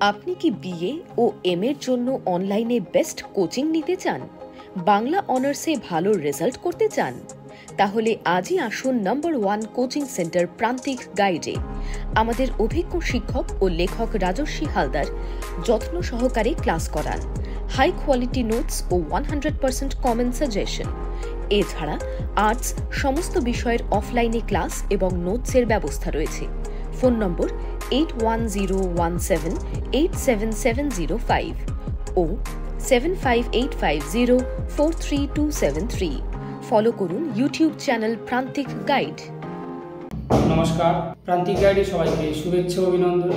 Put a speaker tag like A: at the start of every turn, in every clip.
A: আপনি কি বিএ ও এম এর জন্য অনলাইনে বেস্ট কোচিং নিতে চান? বাংলা অনার্সে ভালো রেজাল্ট করতে চান? তাহলে আজই আসুন নম্বর 1 কোচিং সেন্টার প্রান্তিক গাইডে। আমাদের অভিজ্ঞ শিক্ষক ও লেখক রাজস্বী হালদার যত্ন সহকারে ক্লাস করান, হাই কোয়ালিটি নোটস ও 100% কমন সাজেশন। এছাড়া আর্টস সমস্ত বিষয়ের অফলাইনে ক্লাস এবং নোটসের ব্যবস্থা রয়েছে। ফোন নম্বর 8101787705 ও 7585043273। ফলো করুন ইউটিউব চ্যানেল প্রান্তিক গাইড।
B: নমস্কার, প্রান্তিক গাইডে সবাইকে শুভেচ্ছা ও অভিনন্দন।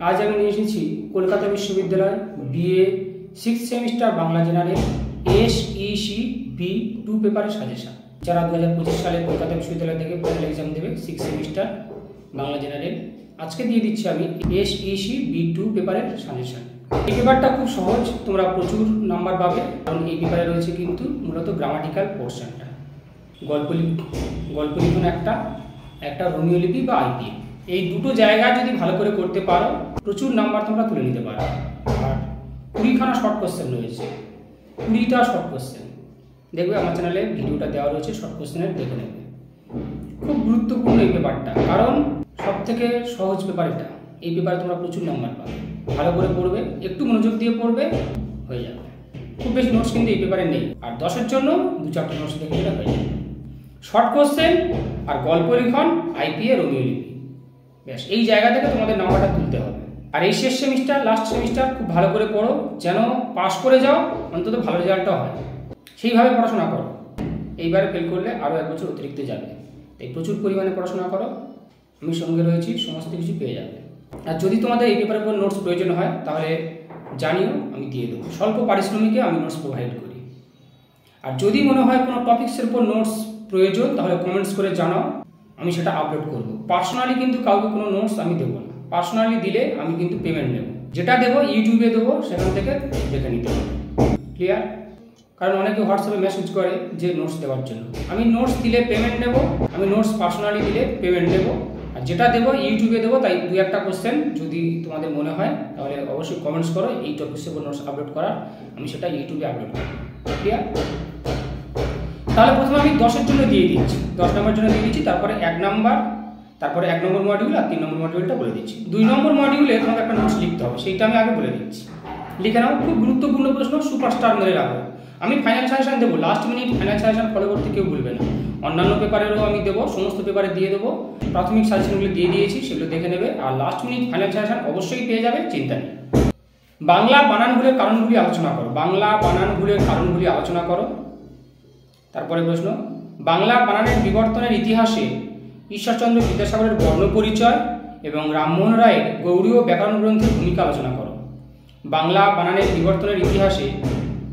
B: আজ আমি নিয়ে এসেছি কলকাতা বিশ্ববিদ্যালয় BA 6th semester Bangla general SEC B2 পেপারের সাজেশন। যারা 2025 সালে কলকাতা বিশ্ববিদ্যালয় থেকে ফাইনাল এক্সাম দেবে 6th সেমিস্টার বাংলা জেনারেল, আজকে দিয়ে দিচ্ছি আমি SEC B2 পেপারের সাজেশন। এই পেপারটা খুব সহজ, তোমরা প্রচুর নাম্বার পাবে, কারণ এই পেপারে রয়েছে কিন্তু মূলত গ্রামাটিক্যাল পোর্শনটা, গল্প লিখন একটা রোমিও লিপি বা আইপিএ, এই দুটো জায়গা যদি ভালো করে করতে পারো প্রচুর নাম্বার তোমরা তুলে নিতে পারো। আর 20খানা শর্ট কোশ্চেন রয়েছে, 20টা শর্ট কোশ্চেন দেখবে আমার চ্যানেলে ভিডিওটা দেওয়া রয়েছে, শর্ট কোশ্চেনের দেখে নেবে। খুব গুরুত্বপূর্ণ এই পেপারটা, কারণ সব থেকে সহজ পেপার এটা। এই পেপারে তোমরা প্রচুর নাম্বার পাবে, ভালো করে পড়বে, একটু মনোযোগ দিয়ে পড়বে, হয়ে যাবে। খুব বেশি নোটস কিন্তু এই পেপারে নেই, আর 10-এর জন্য 2-4টা নোটস দেখে এটা হয়ে যাবে। শর্ট কোশ্চেন আর গল্প লিখন, আইপিএ, রোমিও লিপি, ব্যাস এই জায়গা থেকে তোমাদের নাম্বারটা তুলতে হবে। আর এই শেষ সেমিস্টার, লাস্ট সেমিস্টার খুব ভালো করে পড়ো, যেন পাস করে যাও, অন্তত ভালো রেজাল্টটা হয়, সেইভাবে পড়াশোনা করো। এইবারে ফেল করলে আরও 1 বছর অতিরিক্ত যাবে, তাই প্রচুর পরিমাণে পড়াশোনা করো। আমি সঙ্গে রয়েছি, সমস্ত কিছু পেয়ে যাবে। আর যদি তোমাদের এই পেপারের উপর নোটস প্রয়োজন হয় তাহলে জানিও, আমি দিয়ে দেবো। স্বল্প পারিশ্রমিকে আমি নোটস প্রোভাইড করি। আর যদি মনে হয় কোনো টপিক্সের উপর নোটস প্রয়োজন তাহলে কমেন্টস করে জানাও, আমি সেটা আপলোড করব। পার্সোনালি কিন্তু কাউকে কোনো নোটস আমি দেবো না, পার্সোনালি দিলে আমি কিন্তু পেমেন্ট নেব। যেটা দেবো ইউটিউবে দেবো, সেখান থেকে দেখে নিতে হবে। ক্লিয়ার? কারণ অনেকে হোয়াটসঅ্যাপে মেসেজ করে যে নোটস দেওয়ার জন্য, আমি নোটস দিলে পেমেন্ট নেব, আমি নোটস পার্সোনালি দিলে পেমেন্ট নেব। আর যেটা দেবো ইউটিউবে দেবো, তাই 2-1টা কোশ্চেন যদি তোমাদের মনে হয় তাহলে অবশ্যই কমেন্টস করো এই টপিক্সের উপর নোটস আপলোড করার, আমি সেটা ইউটিউবে আপলোড করব। ক্লিয়ার? তাহলে প্রথমে আমি 10-এর জন্য দিয়ে দিচ্ছি, 10 নম্বর জন্য দিয়ে দিচ্ছি, তারপরে 1 নাম্বার, তারপরে 1 নম্বর মডিউল আর 3 নম্বর মডিউলটা বলে দিচ্ছি। 2 নম্বর মডিউলে তোমাকে একটা নোটস লিখতে হবে, সেইটা আমি আগে বলে দিচ্ছি। লিখে নাও, খুব গুরুত্বপূর্ণ প্রশ্ন, সুপারস্টার মেরে রাখো। আমি ফাইনাল সাজেশন দেবো, last minute final suggestion follow করতে কেউ ভুলবে না। অন্যান্য পেপারেরও আমি দেবো, সমস্ত পেপারে দিয়ে দেবো। প্রাথমিক সাজেশনগুলো দিয়ে দিয়েছি, সেগুলো দেখে নেবে। আর লাস্ট মিনিট ফাইনাল সাজেশন অবশ্যই পেয়ে যাবে, চিন্তা নেই। বাংলা বানান ভুলের কারণগুলি আলোচনা করো, বাংলা বানান ভুলের কারণগুলি আলোচনা করো। তারপরে প্রশ্ন, বাংলা বানানের বিবর্তনের ইতিহাসে ঈশ্বরচন্দ্র বিদ্যাসাগরের বর্ণপরিচয় এবং রামমোহন রায়ের গৌড়ীয় ব্যাকরণ গ্রন্থের ভূমিকা আলোচনা করো। বাংলা বানানের বিবর্তনের ইতিহাসে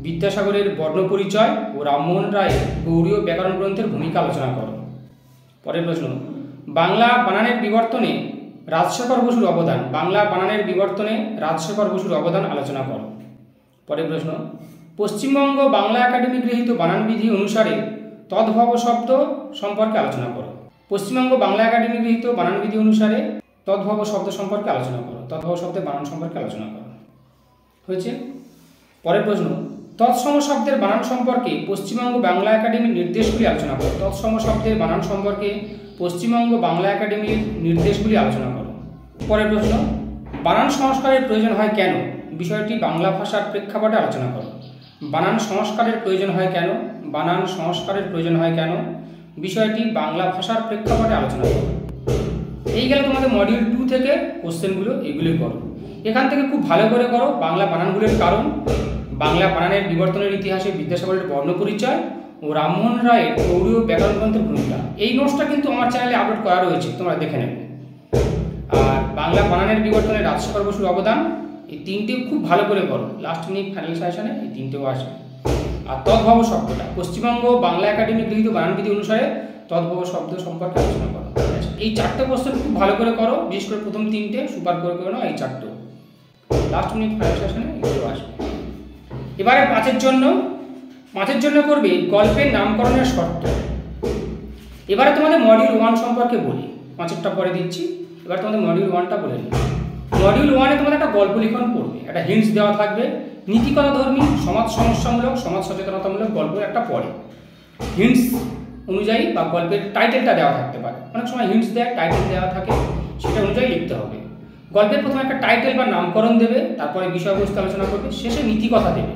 B: বিদ্যাসাগরের বর্ণপরিচয় ও রামমোহন রায়ের গৌড়ীয় ব্যাকরণ গ্রন্থের ভূমিকা আলোচনা করো। পরের প্রশ্ন, বাংলা বানানের বিবর্তনে রাজশেখর বসুর অবদান, বাংলা বানানের বিবর্তনে রাজশেখর বসুর অবদান আলোচনা করো। পরের প্রশ্ন, পশ্চিমবঙ্গ বাংলা একাডেমি গৃহীত বানানবিধি অনুসারে তদ্ভব শব্দ সম্পর্কে আলোচনা করো। পশ্চিমবঙ্গ বাংলা একাডেমি গৃহীত বানানবিধি অনুসারে তদ্ভব শব্দ সম্পর্কে আলোচনা করো, তদ্ভব শব্দের বানান সম্পর্কে আলোচনা করো। হয়েছে? পরের প্রশ্ন, তৎসম শব্দের বানান সম্পর্কে পশ্চিমবঙ্গ বাংলা একাডেমির নির্দেশগুলি আলোচনা করো। তৎসম শব্দের বানান সম্পর্কে পশ্চিমবঙ্গ বাংলা একাডেমির নির্দেশগুলি আলোচনা করো। পরের প্রশ্ন, বানান সংস্কারের প্রয়োজন হয় কেন? বিষয়টি বাংলা ভাষার প্রেক্ষাপটে আলোচনা করো। বানান সংস্কারের প্রয়োজন হয় কেন? বানান সংস্কারের প্রয়োজন হয় কেন? বিষয়টি বাংলা ভাষার প্রেক্ষাপটে আলোচনা করো। এই গেল তোমাদের মডিউল 2 থেকে কোশ্চেনগুলো, এগুলোই করো। এখান থেকে খুব ভালো করে করো বাংলা বানানগুলোর কারণ, বাংলা বানানের বিবর্তনের ইতিহাসে বিদ্যাসাগরের বর্ণপরিচয় ও রামমোহন রায়ের গৌড়ীয় ব্যাকরণ গ্রন্থের ভূমিকা। এই নোটসটা কিন্তু আমার চ্যানেলে আপলোড করা রয়েছে, তোমরা দেখে নেবে। আর বাংলা বানানের বিবর্তনে রাজশেখর বসুর অবদান, এই 3টে খুব ভালো করে করো। লাস্ট মিনিট ফাইনাল সাজেশনে এই 3টেও আসবে। আর তদ্ভব শব্দটা, পশ্চিমবঙ্গ বাংলা একাডেমি গৃহীত বানানবিধি অনুসারে তদ্ভব শব্দ সম্পর্কে আলোচনা করো। এই 4টে কোশ্চেন খুব ভালো করে করো, বিশেষ করে প্রথম 3টে সুপার করে নাও, এই 4টো লাস্ট মিনিট ফাইনাল সেশনে এগুলো আসবে। এবারে 5-এর জন্য করবে গল্পের নামকরণের শর্ত। এবারে তোমাদের মডিউল 1 সম্পর্কে বলি, 5-এরটা পরে দিচ্ছি। এবার তোমাদের মডিউল 1টা বলে নিই। মডিউল 1-এ তোমাদের একটা গল্প লিখন পড়বে, একটা হিন্টস দেওয়া থাকবে, নীতিকথাধর্মী, সমাজ সমস্যামূলক, সমাজ সচেতনতামূলক গল্প একটা পড়ে। হিন্টস অনুযায়ী বা গল্পের টাইটেলটা দেওয়া থাকতে পারে, অনেক সময় হিন্টস দেয়, টাইটেল দেওয়া থাকে, সেটা অনুযায়ী লিখতে হবে। গল্পের প্রথমে একটা টাইটেল বা নামকরণ দেবে, তারপরে বিষয়বস্তু আলোচনা করবে, শেষে নীতিকথা দেবে।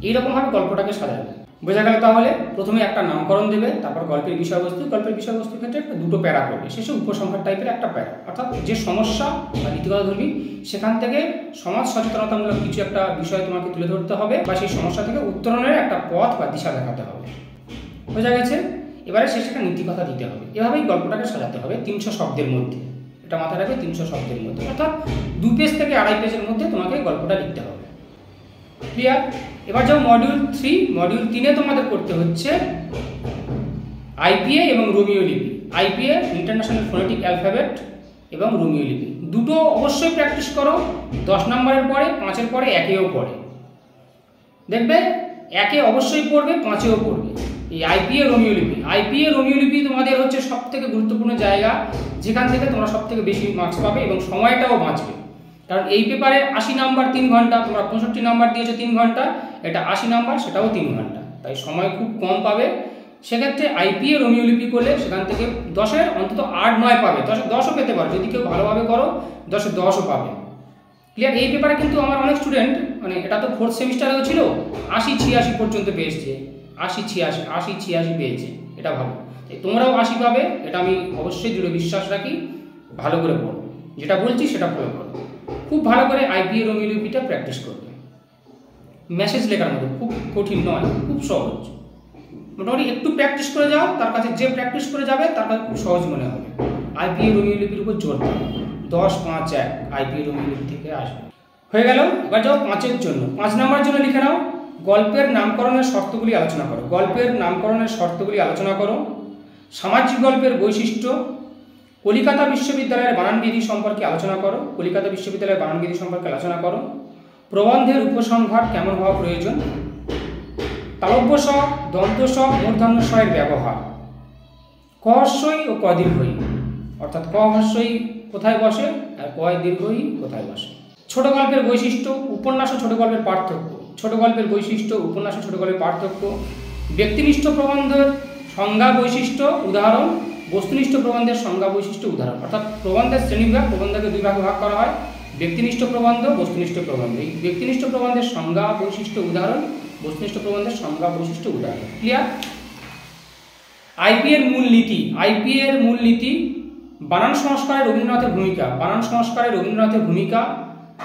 B: এইরকমভাবে গল্পটাকে সাজাবে। বোঝা গেল তাহলে? প্রথমে একটা নামকরণ দেবে, তারপর গল্পের বিষয়বস্তুর ক্ষেত্রে দুটো প্যারা করবে, শেষে উপসংহার টাইপের একটা প্যারা, অর্থাৎ যে সমস্যা বা নীতিকথাধর্মী সেখান থেকে সমাজ সচেতনতামূলক কিছু একটা বিষয় তোমাকে তুলে ধরতে হবে বা সেই সমস্যা থেকে উত্তরণের একটা পথ বা দিশা দেখাতে হবে। বোঝা গেছে? এবারে শেষে একটা নীতিকথা দিতে হবে। এভাবেই গল্পটাকে সাজাতে হবে 300 শব্দের মধ্যে। এটা মাথায় রাখবে, 300 শব্দের মধ্যে, অর্থাৎ 2 পেজ থেকে 2.5 পেজের মধ্যে তোমাকে গল্পটা লিখতে হবে। ক্লিয়ার? এবার যাও মডিউল 3। মডিউল 3-এ তোমাদের করতে হচ্ছে আইপিএ এবং রোমিও লিপি। আইপিএ ইন্টারন্যাশনাল ফোনেটিক অ্যালফাবেট এবং রোমিও লিপি দুটো অবশ্যই প্র্যাকটিস করো। 10 নম্বরের পরে, 5-এর পরে, 1-এও পড়ে। দেখবে 1-এ অবশ্যই পড়বে, 5-এও পড়বে এই আইপিএ রোমিও লিপি। আইপিএ রোমিও লিপি তোমাদের হচ্ছে সবথেকে গুরুত্বপূর্ণ জায়গা, যেখান থেকে তোমরা সবথেকে বেশি মার্কস পাবে এবং সময়টাও বাঁচবে। কারণ এই পেপারে 80 নাম্বার 3 ঘন্টা, তোমরা 65 নাম্বার দিয়েছো 3 ঘন্টা, এটা 80 নাম্বার, সেটাও 3 ঘন্টা, তাই সময় খুব কম পাবে। সেক্ষেত্রে আইপিএ রোমিও লিপি করলে সেখান থেকে 10-এর অন্তত 8-9 পাবে, 10-এ 10ও পেতে পারো। যদি কেউ ভালোভাবে করো 10-এ 10ও পাবে। ক্লিয়ার? এই পেপারে কিন্তু আমার অনেক স্টুডেন্ট, মানে এটা তো 4th সেমিস্টারেও ছিল, 80-86 পর্যন্ত পেয়েছে, 80-86 পেয়েছে, এটা ভালো। তোমরাও 80 পাবে, এটা আমি অবশ্যই দৃঢ় বিশ্বাস রাখি। ভালো করে পড়ো, যেটা বলছি সেটা ফলো করো। খুব ভালো করে আইপিএ রোমিও লিপিটা প্র্যাকটিস করবে। মেসেজ লেখার মতো খুব কঠিন নয়, খুব সহজ। মোটামুটি একটু প্র্যাকটিস করে যাও, তার কাছে যে প্র্যাকটিস করে যাবে তার কাছে খুব সহজ মনে হবে। আইপিএ রোমিও লিপির উপর জোর দাও। 10-5-1 আইপিএ রোমিও লিপি থেকে আসবে। হয়ে গেল। এবার যাও 5-এর জন্য। 5 নম্বরের জন্য লিখে নাও, গল্পের নামকরণের শর্তগুলি আলোচনা করো। গল্পের নামকরণের শর্তগুলি আলোচনা করো। সামাজিক গল্পের বৈশিষ্ট্য। কলিকাতা বিশ্ববিদ্যালয়ের বানানবিধি সম্পর্কে আলোচনা করো। কলিকাতা বিশ্ববিদ্যালয়ের বানানবিধি সম্পর্কে আলোচনা করো। প্রবন্ধের উপসংহার কেমন হওয়া প্রয়োজন। তালব্য স, দন্ত স, মূর্ধন্য স এর ব্যবহার। ক হ্রস্বই ও ক দীর্ঘই, অর্থাৎ ক হ্রস্বই কোথায় বসে আর ক দীর্ঘই কোথায় বসে। ছোট গল্পের বৈশিষ্ট্য, উপন্যাস ও ছোট গল্পের পার্থক্য। ছোট গল্পের বৈশিষ্ট্য, উপন্যাস ও ছোট গল্পের পার্থক্য। ব্যক্তিনিষ্ঠ প্রবন্ধের সংজ্ঞা বৈশিষ্ট্য উদাহরণ। বস্তুনিষ্ঠ প্রবন্ধের সংজ্ঞা বৈশিষ্ট্য উদাহরণ। অর্থাৎ প্রবন্ধের শ্রেণীবিভাগ, প্রবন্ধকে 2 ভাগে ভাগ করা হয়, ব্যক্তিনিষ্ঠ প্রবন্ধ, বস্তুনিষ্ঠ প্রবন্ধ। এই ব্যক্তিনিষ্ঠ প্রবন্ধের সংজ্ঞা বৈশিষ্ট্য উদাহরণ, বস্তুনিষ্ঠ প্রবন্ধের সংজ্ঞা বৈশিষ্ট্য উদাহরণ। ক্লিয়ার? আইপিএর মূল নীতি। আইপিএর মূল নীতি। বানান সংস্কারে রবীন্দ্রনাথের ভূমিকা। বানান সংস্কারে রবীন্দ্রনাথের ভূমিকা।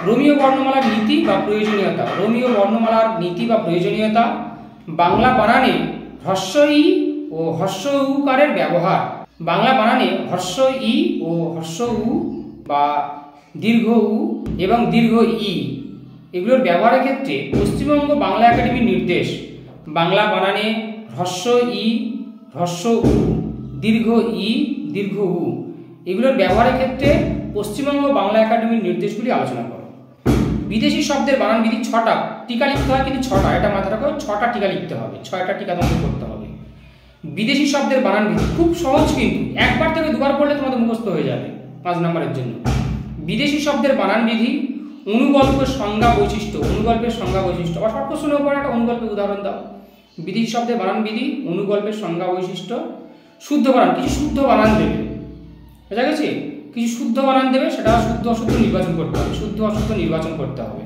B: রোমিও বর্ণমালার নীতি বা প্রয়োজনীয়তা। রোমিও বর্ণমালার নীতি বা প্রয়োজনীয়তা। বাংলা বানানে হ্রস্ব ই ও হ্রস্ব উকারের ব্যবহার। বাংলা বানানে হ্রস্ব ই ও হ্রস্ব উ বা দীর্ঘ উ এবং দীর্ঘ ই এগুলোর ব্যবহারের ক্ষেত্রে পশ্চিমবঙ্গ বাংলা একাডেমির নির্দেশ। বাংলা বানানে হ্রস্ব ই, হ্রস্ব উ, দীর্ঘ ই, দীর্ঘ উ এগুলোর ব্যবহারের ক্ষেত্রে পশ্চিমবঙ্গ বাংলা একাডেমির নির্দেশগুলি আলোচনা করো। বিদেশি শব্দের বানান বিধি 6টা, টিকা লিখতে হয় কিন্তু 6টা, এটা মাথায় রাখো, 6টা টিকা লিখতে হবে, 6টা টিকা তোমাকে করতে হবে। বিদেশি শব্দের বানান বিধি খুব সহজ, কিন্তু একবার থেকে 2বার পড়লে তোমাদের মুখস্থ হয়ে যাবে 5 নম্বরের জন্য। বিদেশি শব্দের বানান বিধি। অনুগল্পের সংজ্ঞা বৈশিষ্ট্য। অনুগল্পের সংজ্ঞা বৈশিষ্ট্য, আবার শর্ট কোশ্চেনের উপর একটা অনুগল্পের উদাহরণ দাও। বিদেশি শব্দের বানান বিধি, অনুগল্পের সংজ্ঞা বৈশিষ্ট্য। শুদ্ধ বানান, কিছু শুদ্ধ বানান দেবে, বোঝা গেছে? কিছু শুদ্ধ বানান দেবে, সেটা শুদ্ধ অশুদ্ধ নির্বাচন করতে হবে, শুদ্ধ অশুদ্ধ নির্বাচন করতে হবে।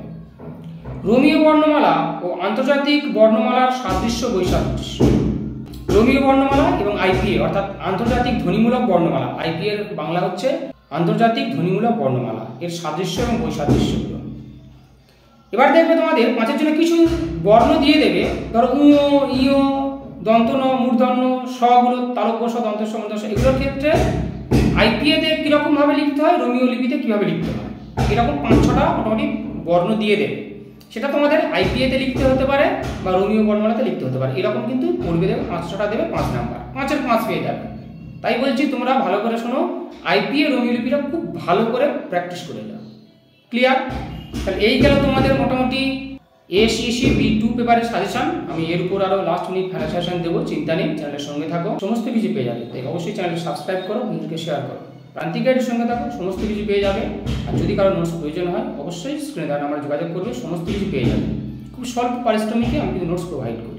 B: রোমিও বর্ণমালা ও আন্তর্জাতিক বর্ণমালার সাদৃশ্য বৈসাদৃশ্য। রোমিও বর্ণমালা এবং আইপিএ অর্থাৎ আন্তর্জাতিক ধ্বনিমূলক বর্ণমালা। আইপিএ এর বাংলা হচ্ছে আন্তর্জাতিক ধ্বনিমূলক বর্ণমালা, এর সাদৃশ্য এবং বৈসাদৃশ্যগুলো। এবার দেখবে তোমাদের 5-এর জন্য কিছু বর্ণ দিয়ে দেবে, ধরো উ, ইও, দন্ত ন, মূর্ধন্য, স্বগুলো, তালব্য স, দন্ত স, মূর্ধন্য স, এগুলোর ক্ষেত্রে আইপিএতে কীরকম ভাবে লিখতে হয়, রোমিও লিপিতে কীভাবে লিখতে হয়, এরকম 5-6টা মোটামুটি বর্ণ দিয়ে দেবে। সেটা তোমাদের আইপিএতে লিখতে হতে পারে বা রোমিও বর্ণমালাতে লিখতে হতে পারে, এরকম কিন্তু পড়বে দেবে। 5-6টা দেবে, 5 নাম্বার, 5-এর 5 পেয়ে যাবে। তাই বলছি তোমরা ভালো করে শোনো, আইপিএ রোমিও লিপিটা খুব ভালো করে প্র্যাকটিস করে যাও। ক্লিয়ার? তাহলে এই গেল তোমাদের মোটামুটি এসইসি B2 পেপারের সাজেশন। আমি এর উপর আরও লাস্ট মিনিট সাজেশন দেবো, চিন্তা নেই, চ্যানেলের সঙ্গে থাকো, সমস্ত কিছু পেয়ে যাবে। তাই অবশ্যই চ্যানেলটি সাবস্ক্রাইব করো, ভিডিওকে শেয়ার করো। প্রান্তিক গাইডের সঙ্গে থাকো, সমস্ত কিছু পেয়ে যাবে। আর যদি কারো নোটস প্রয়োজন হয় অবশ্যই স্ক্রিনে দেওয়া নাম্বারে যোগাযোগ করবে, সমস্ত কিছু পেয়ে যাবে। খুব স্বল্প পারিশ্রমিকে আমি কিন্তু নোটস প্রোভাইড করি।